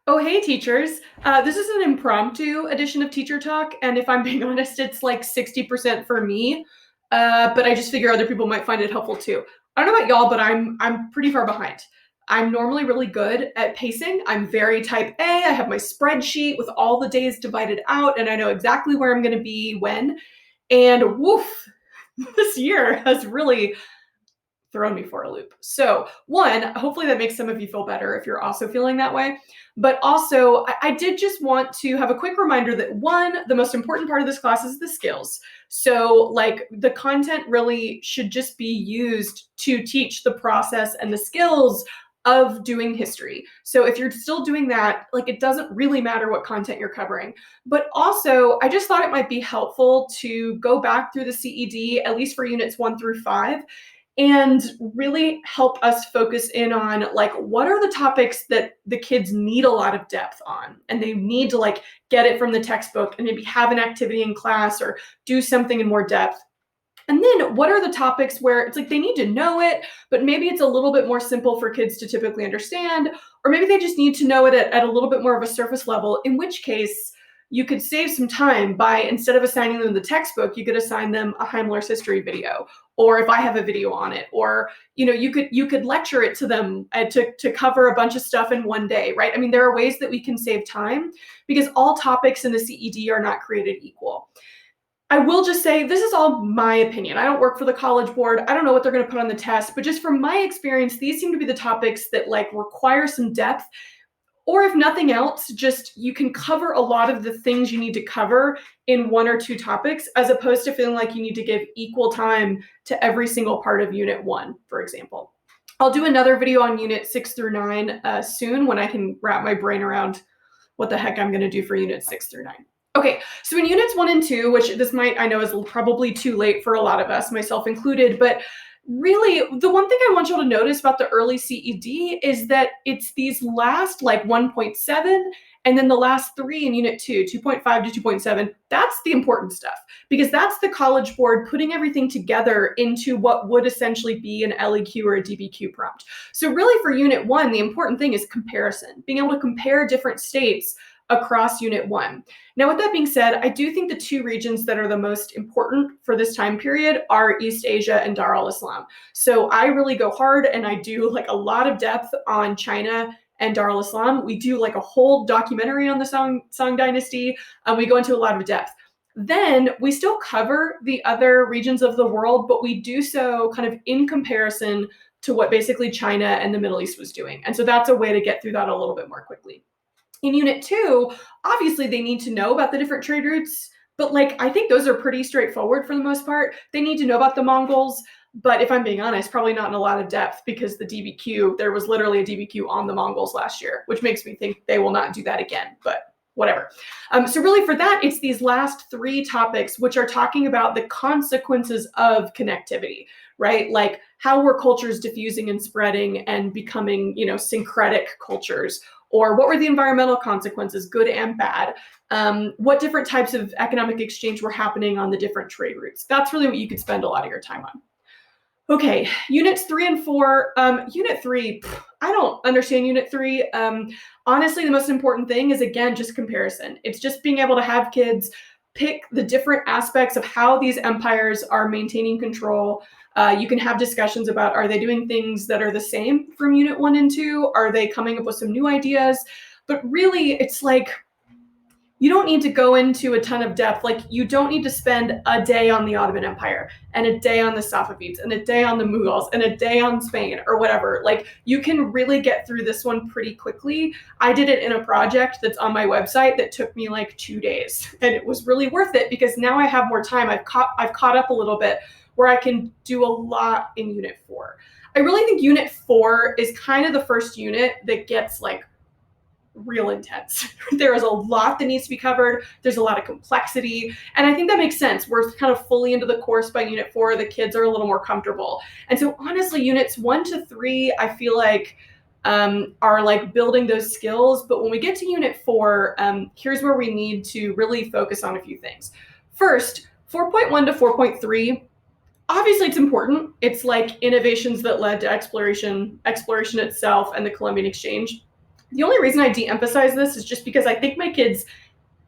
Oh, hey, teachers. This is an impromptu edition of Teacher Talk, and if I'm being honest, it's like 60% for me. But I just figure other people might find it helpful too. I don't know about y'all, but I'm pretty far behind. I'm normally really good at pacing. I'm very type A. I have my spreadsheet with all the days divided out, and I know exactly where I'm going to be when. And woof, this year has really thrown me for a loop. So, one, hopefully that makes some of you feel better if you're also feeling that way. But also, I did just want to have a quick reminder that one, the most important part of this class is the skills. So, like, the content really should just be used to teach the process and the skills of doing history. So if you're still doing that, like it doesn't really matter what content you're covering. But also, I just thought it might be helpful to go back through the CED, at least for units 1 through 5, and really help us focus in on like what are the topics that the kids need a lot of depth on, and they need to like get it from the textbook and maybe have an activity in class or do something in more depth. And then what are the topics where it's like they need to know it, but maybe it's a little bit more simple for kids to typically understand, or maybe they just need to know it at a little bit more of a surface level, in which case you could save some time by, instead of assigning them the textbook, you could assign them a Heimler's history video, or if I have a video on it, or you could lecture it to them to cover a bunch of stuff in one day, right? I mean, there are ways that we can save time because all topics in the CED are not created equal. I will just say this is all my opinion. I don't work for the College Board. I don't know what they're going to put on the test, but just from my experience, these seem to be the topics that like require some depth, or if nothing else, just you can cover a lot of the things you need to cover in 1 or 2 topics, as opposed to feeling like you need to give equal time to every single part of Unit 1, for example. I'll do another video on Unit 6 through 9 soon when I can wrap my brain around what the heck I'm going to do for Unit 6 through 9. Okay, so in units 1 and 2, which this might, I know, is probably too late for a lot of us, myself included, but really the one thing I want y'all to notice about the early CED is that it's these last like 1.7 and then the last 3 in unit 2, 2.5 to 2.7, that's the important stuff because that's the College Board putting everything together into what would essentially be an LEQ or a DBQ prompt. So really for unit 1, the important thing is comparison, being able to compare different states across unit 1. Now, with that being said, I do think the 2 regions that are the most important for this time period are East Asia and Dar al-Islam. So I really go hard and I do like a lot of depth on China and Dar al-Islam. We do like a whole documentary on the Song Dynasty. We go into a lot of depth. Then we still cover the other regions of the world, but we do so kind of in comparison to what basically China and the Middle East was doing. And so that's a way to get through that a little bit more quickly. In unit 2, obviously they need to know about the different trade routes, but like I think those are pretty straightforward for the most part. They need to know about the Mongols, but if I'm being honest, probably not in a lot of depth because the DBQ, there was literally a DBQ on the Mongols last year, which makes me think they will not do that again, but whatever. So really for that, it's these last 3 topics, which are talking about the consequences of connectivity, right? Like how were cultures diffusing and spreading and becoming, syncretic cultures? Or what were the environmental consequences, good and bad? What different types of economic exchange were happening on the different trade routes? That's really what you could spend a lot of your time on. Okay, units 3 and 4. Unit 3, I don't understand unit 3. Honestly, the most important thing is, again, just comparison. It's just being able to have kids pick the different aspects of how these empires are maintaining control. You can have discussions about, are they doing things that are the same from unit 1 and 2? Are they coming up with some new ideas? But really, it's like, you don't need to go into a ton of depth. Like, you don't need to spend a day on the Ottoman Empire and a day on the Safavids and a day on the Mughals and a day on Spain or whatever. Like, you can really get through this one pretty quickly. I did it in a project that's on my website that took me like 2 days, and it was really worth it because now I have more time. I've caught up a little bit where I can do a lot in unit 4. I really think unit 4 is kind of the first unit that gets like real intense. There is a lot that needs to be covered. There's a lot of complexity. And I think that makes sense. We're kind of fully into the course by unit 4. The kids are a little more comfortable. And so honestly, units 1 to 3, I feel like are like building those skills. But when we get to unit 4, here's where we need to really focus on a few things. First, 4.1 to 4.3, obviously it's important. It's like innovations that led to exploration itself and the Columbian Exchange. The only reason I de-emphasize this is just because I think my kids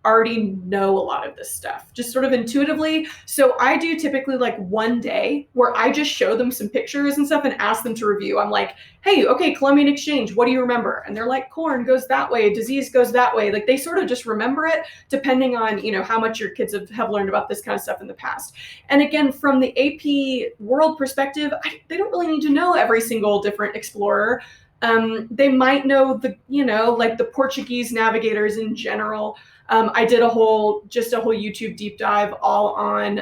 already know a lot of this stuff, just sort of intuitively. So I do typically like one day where I just show them some pictures and stuff and ask them to review. I'm like, hey, okay, Columbian Exchange, what do you remember? And they're like, corn goes that way, disease goes that way. Like they sort of just remember it depending on, how much your kids have learned about this kind of stuff in the past. And again, from the AP world perspective, they don't really need to know every single different explorer. They might know like the Portuguese navigators in general. I did a whole YouTube deep dive all on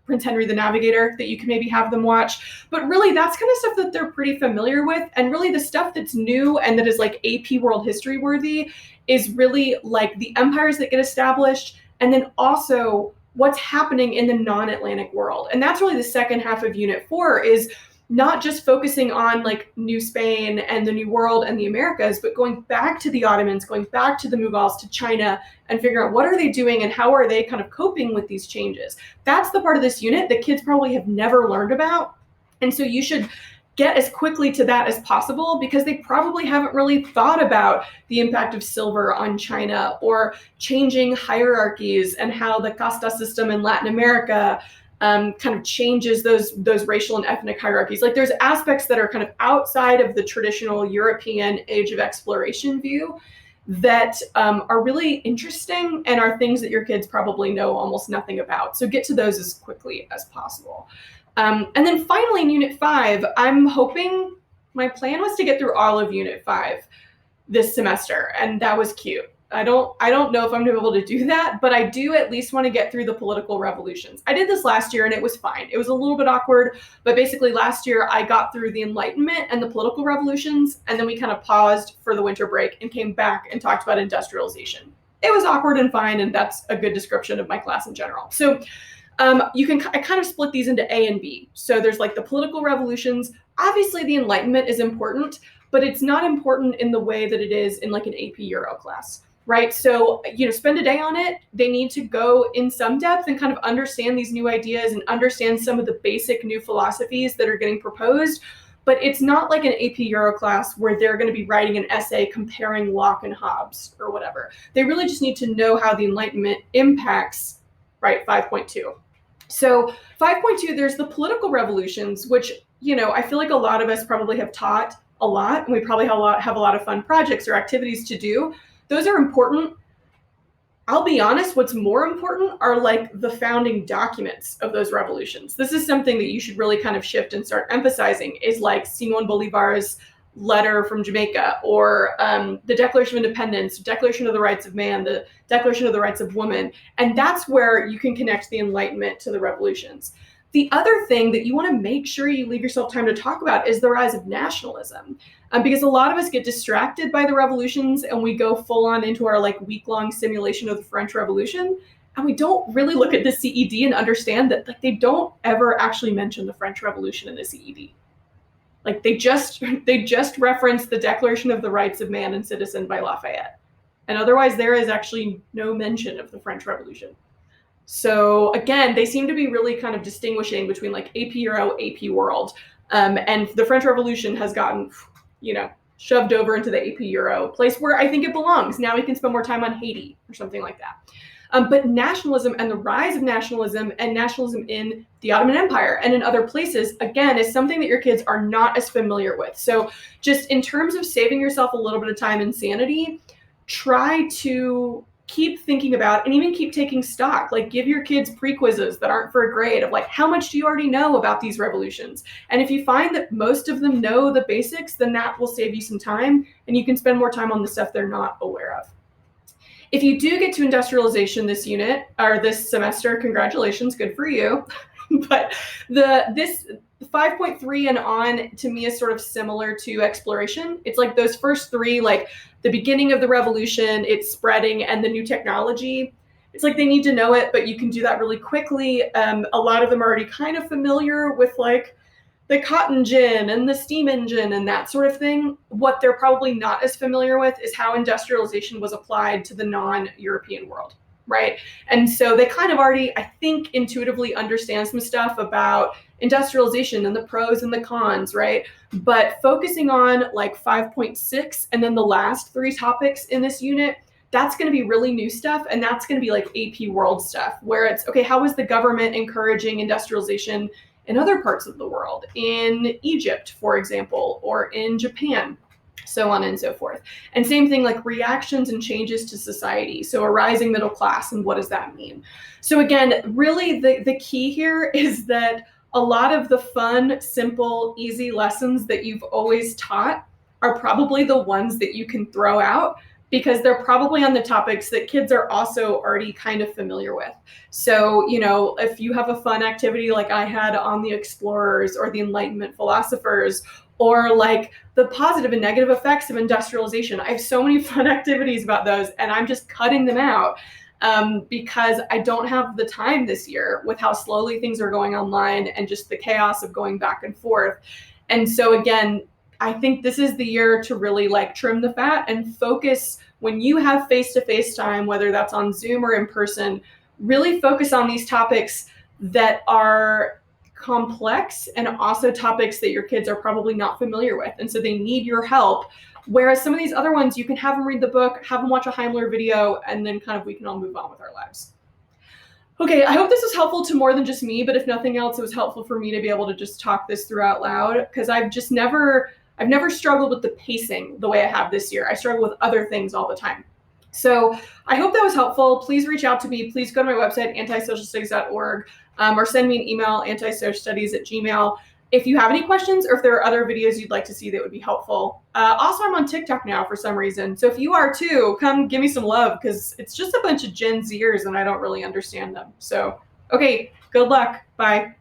Prince Henry the Navigator that you can maybe have them watch. But really, that's kind of stuff that they're pretty familiar with. And really, the stuff that's new and that is like AP World History worthy is really like the empires that get established, and then also what's happening in the non-Atlantic world. And that's really the second half of Unit 4 is not just focusing on like New Spain and the New World and the Americas, but going back to the Ottomans, going back to the Mughals, to China, and figuring out what are they doing and how are they kind of coping with these changes. That's the part of this unit that kids probably have never learned about. And so you should get as quickly to that as possible because they probably haven't really thought about the impact of silver on China or changing hierarchies and how the casta system in Latin America kind of changes those racial and ethnic hierarchies. Like there's aspects that are kind of outside of the traditional European age of exploration view that are really interesting and are things that your kids probably know almost nothing about. So get to those as quickly as possible. And then finally in Unit 5, I'm hoping, my plan was to get through all of Unit 5 this semester, and that was cute. I don't know if I'm gonna be able to do that, but I do at least want to get through the political revolutions. I did this last year and it was fine. It was a little bit awkward, but basically last year I got through the Enlightenment and the political revolutions, and then we kind of paused for the winter break and came back and talked about industrialization. It was awkward and fine, and that's a good description of my class in general. So I kind of split these into A and B. So there's like the political revolutions. Obviously the Enlightenment is important, but it's not important in the way that it is in like an AP Euro class. Right? So, spend a day on it. They need to go in some depth and kind of understand these new ideas and understand some of the basic new philosophies that are getting proposed. But it's not like an AP Euro class where they're going to be writing an essay comparing Locke and Hobbes or whatever. They really just need to know how the Enlightenment impacts, right, 5.2. So 5.2, there's the political revolutions, which, I feel like a lot of us probably have taught a lot, and we probably have a lot of fun projects or activities to do. Those are important. I'll be honest, what's more important are like the founding documents of those revolutions. This is something that you should really kind of shift and start emphasizing, is like Simon Bolivar's letter from Jamaica, or the Declaration of Independence, Declaration of the Rights of Man, the Declaration of the Rights of Woman. And that's where you can connect the Enlightenment to the revolutions. The other thing that you want to make sure you leave yourself time to talk about is the rise of nationalism. Because a lot of us get distracted by the revolutions and we go full on into our like week-long simulation of the French Revolution. And we don't really look at the CED and understand that like they don't ever actually mention the French Revolution in the CED. Like they just reference the Declaration of the Rights of Man and Citizen by Lafayette. And otherwise there is actually no mention of the French Revolution. So again, they seem to be really kind of distinguishing between like AP Euro, AP World. And the French Revolution has gotten, shoved over into the AP Euro place where I think it belongs. Now we can spend more time on Haiti or something like that. But nationalism and the rise of nationalism and nationalism in the Ottoman Empire and in other places, again, is something that your kids are not as familiar with. So just in terms of saving yourself a little bit of time and sanity, try to keep thinking about and even keep taking stock. Like give your kids pre-quizzes that aren't for a grade of like, how much do you already know about these revolutions? And if you find that most of them know the basics, then that will save you some time and you can spend more time on the stuff they're not aware of. If you do get to industrialization this unit or this semester, congratulations, good for you. But this 5.3 and on to me is sort of similar to exploration. It's like those first three, like the beginning of the revolution, it's spreading, and the new technology. It's like they need to know it, but you can do that really quickly. A lot of them are already kind of familiar with like the cotton gin and the steam engine and that sort of thing. What they're probably not as familiar with is how industrialization was applied to the non-European world, right? And so they kind of already, I think, intuitively understand some stuff about industrialization and the pros and the cons, right? But focusing on like 5.6 and then the last 3 topics in this unit, that's going to be really new stuff. And that's going to be like AP World stuff, where it's, okay, how is the government encouraging industrialization in other parts of the world, in Egypt, for example, or in Japan, so on and so forth. And same thing, like reactions and changes to society. So a rising middle class, and what does that mean? So again, really the key here is that a lot of the fun, simple, easy lessons that you've always taught are probably the ones that you can throw out, because they're probably on the topics that kids are also already kind of familiar with. So, you know, if you have a fun activity like I had on the explorers or the Enlightenment philosophers, or like the positive and negative effects of industrialization, I have so many fun activities about those, and I'm just cutting them out because I don't have the time this year with how slowly things are going online and just the chaos of going back and forth. And so again, I think this is the year to really like trim the fat and focus when you have face-to-face time, whether that's on Zoom or in person, really focus on these topics that are complex and also topics that your kids are probably not familiar with. And so they need your help. Whereas some of these other ones, you can have them read the book, have them watch a Heimler video, and then kind of we can all move on with our lives. Okay, I hope this was helpful to more than just me, but if nothing else, it was helpful for me to be able to just talk this through out loud, because I've never struggled with the pacing the way I have this year. I struggle with other things all the time. So I hope that was helpful. Please reach out to me. Please go to my website, antisocialstudies.org, or send me an email, antisocialstudies@gmail.com. If you have any questions or if there are other videos you'd like to see that would be helpful. Also, I'm on TikTok now for some reason. So if you are too, come give me some love, because it's just a bunch of Gen Zers and I don't really understand them. So, okay, good luck. Bye.